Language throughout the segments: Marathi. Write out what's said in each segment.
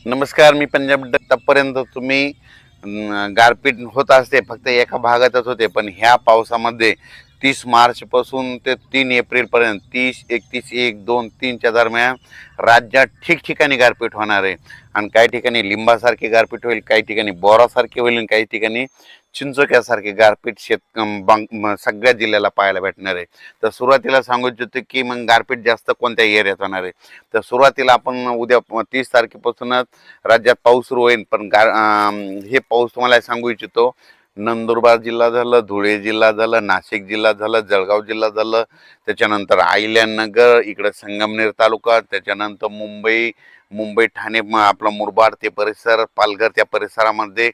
नमस्कार, मी पंजाब. आतापर्यंत तुम्ही गारपीट होत असते फक्त एका भागातच होते, पण ह्या पावसामध्ये 30 मार्च पासून ते 3 एप्रिल पर्यंत 31-1-2-3च्या दरम्यान राज्यात ठिकठिकाणी गारपीट होणार आहे. आणि काही ठिकाणी लिंबासारखी गारपीट होईल, काही ठिकाणी बोरासारखी होईल आणि काही ठिकाणी चिंचोक्यासारखी गारपीट सगळ्या जिल्ह्याला पाहायला भेटणार आहे. तर सुरुवातीला सांगू इच्छितो की मग गारपीट जास्त कोणत्या एरियात होणार आहे. तर सुरुवातीला आपण उद्या 30 तारखेपासूनच राज्यात पाऊस सुरू होईल. पण हे पाऊस तुम्हाला सांगू इच्छितो, नंदुरबार जिल्हा झालं, धुळे जिल्हा झालं, नाशिक जिल्हा झालं, जळगाव जिल्हा झालं, त्याच्यानंतर अहिल्यानगर, इकडं संगमनेर तालुका, त्याच्यानंतर मुंबई ठाणे, आपला मुरबाड ते परिसर, पालघर त्या परिसरामध्ये,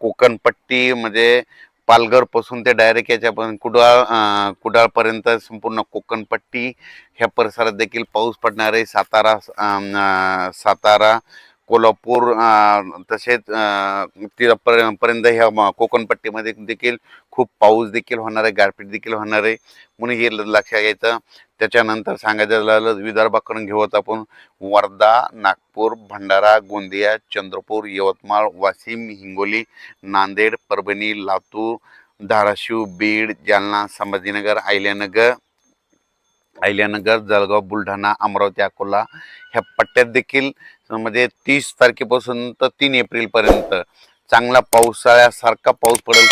कोकणपट्टी म्हणजे पालघर पासून ते डायरेक्ट याच्यापर्यंत कुडाळपर्यंत संपूर्ण कोकणपट्टी ह्या परिसरात देखील पाऊस पडणार आहे. सातारा, कोल्हापूर, तसेच तिथपर्यंत ह्या कोकणपट्टीमध्ये देखील खूप पाऊस देखील होणार आहे, गारपीट देखील होणार आहे, म्हणून हे लक्षात घ्यायचं. त्याच्यानंतर सांगायचं झालं विदर्भाकडून घेऊत आपण वर्धा, नागपूर, भंडारा, गोंदिया, चंद्रपूर, यवतमाळ, वाशिम, हिंगोली, नांदेड, परभणी, लातूर, धाराशिव, बीड, जालना, संभाजीनगर, अहिल्यानगर, जळगाव, बुलढाणा, अमरावती, अकोला ह्या पट्ट्यात देखील म्हणजे 30 तारखेपासून तर 3 एप्रिल पर्यंत चांगला पावसाळ्यासारखा पाऊस पडेल.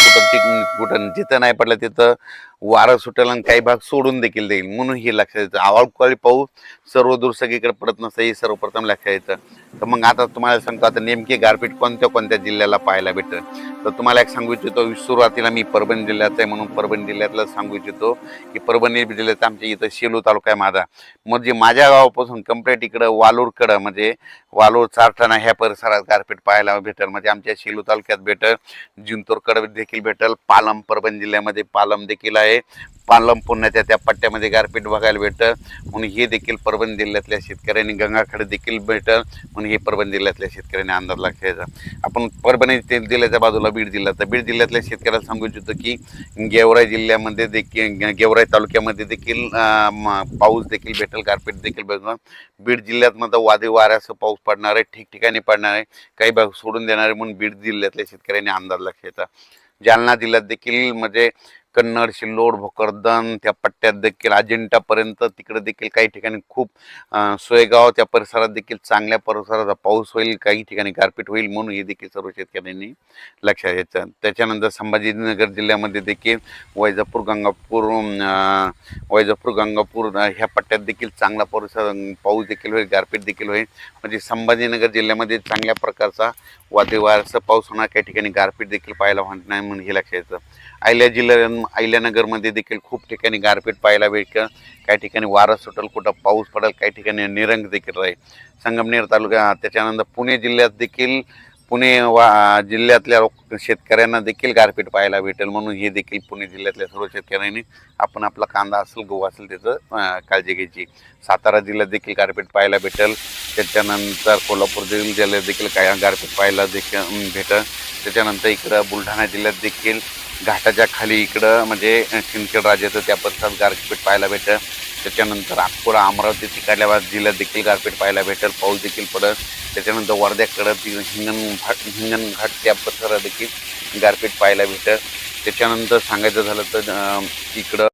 कुठं जिथं नाही पडलं तिथं वारं सुटेल आणि काही भाग सोडून देखील देईल, म्हणून हे लक्षात येतं. अवकाळी पाऊस सर्वदूर सगळीकडे पडत नसतं, हे सर्वप्रथम लक्षात येतं. तर मग आता तुम्हाला सांगतो, आता नेमकी गारपीट कोणत्या कोणत्या जिल्ह्याला पाहायला भेटेल. तर तुम्हाला एक सांगू इच्छितो, सुरुवातीला मी परभणी जिल्ह्याचा आहे म्हणून परभणी जिल्ह्यातलं सांगू इच्छितो की परभणी जिल्ह्यात आमच्या इथं सेलू तालुका आहे माझा. म्हणजे माझ्या गावापासून कंप्लीट इकडं वालूरकडं म्हणजे वालूर, चारठाणा ह्या परिसरात गारपीट पाहायला भेटेल. म्हणजे आमच्या सेलू तालुक्यात भेटेल, जिंतूरकडे देखील भेटेल, पालम परभणी जिल्ह्यामध्ये पालम देखील आहे, पालम पुण्याच्या त्या पट्ट्यामध्ये गारपीट बघायला भेटतं. म्हणून हे देखील परभणी जिल्ह्यातल्या शेतकऱ्यांनी, गंगाखेड देखील भेटल, म्हणून हे परभणी जिल्ह्यातल्या शेतकऱ्यांनी अंदाज लक्षायचा. आपण परभणी जिल्ह्याच्या बाजूला बीड जिल्हा, तर बीड जिल्ह्यातल्या शेतकऱ्याला सांगू इच्छितो की गेवराई जिल्ह्यामध्ये देखील, गेवराई तालुक्यामध्ये देखील पाऊस देखील भेटेल, गारपीट देखील भेटणार. बीड जिल्ह्यात मध्ये वादळी वाऱ्यासह पाऊस पडणार आहे, ठिकठिकाणी पडणार आहे, काही भाग सोडून देणार आहे, म्हणून बीड जिल्ह्यातल्या शेतकऱ्यांनी अंदाज लक्षायचा. जालना जिल्ह्यात देखील म्हणजे कन्नड, सिल्लोड, भोकरदन त्या पट्ट्यात देखील अजिंठापर्यंत तिकडे देखील काही ठिकाणी खूप सोयगाव त्या परिसरात देखील चांगल्या परिसराचा पाऊस होईल, काही ठिकाणी गारपीट होईल, म्हणून हे देखील सर्व शेतकऱ्यांनी लक्षात घ्यायचं. त्याच्यानंतर संभाजीनगर जिल्ह्यामध्ये देखील वैजापूर, गंगापूर ह्या पट्ट्यात देखील चांगला पाऊस देखील होईल, गारपीट देखील होईल. म्हणजे संभाजीनगर जिल्ह्यामध्ये चांगल्या प्रकारचा वादळी वाऱ्यासह पाऊस होणार, काही ठिकाणी गारपीट देखील पाहायला होणार नाही, म्हणून हे लक्षात घ्यायचं. अहिल्यानगरमध्ये देखील खूप ठिकाणी गारपीट पाहायला भेटेल, काही ठिकाणी वारा सुटेल, कुठं पाऊस पडेल, काही ठिकाणी निरंग देखील राहील. संगमनेर तालुका, त्याच्यानंतर पुणे जिल्ह्यात देखील जिल्ह्यातल्या शेतकऱ्यांना देखील गारपीट पाहायला भेटेल, म्हणून हे देखील पुणे जिल्ह्यातल्या सर्व शेतकऱ्यांनी आपण आपला कांदा असेल, गहू असेल त्याचं काळजी घ्यायची. सातारा जिल्ह्यात देखील गारपीट पाहायला भेटेल. त्याच्यानंतर कोल्हापूर जिल्ह्यात देखील काय गारपीट पाहायला देखील भेटेल. त्याच्यानंतर इकडं बुलढाणा जिल्ह्यात देखील घाटाच्या खाली इकडं म्हणजे सिंदखेड राजाचं त्या परिसरात गारपीट पाहायला भेटेल. त्याच्यानंतर अकोला, अमरावती तिकडल्या जिल्ह्यात देखील गारपीट पाहायला भेटेल, पाऊस देखील पडेल. त्याच्यानंतर वर्ध्याकडं हिंगणघाट त्या परिसरात देखील गारपीट पाहायला भेटेल. त्याच्यानंतर सांगायचं झालं तर इकडं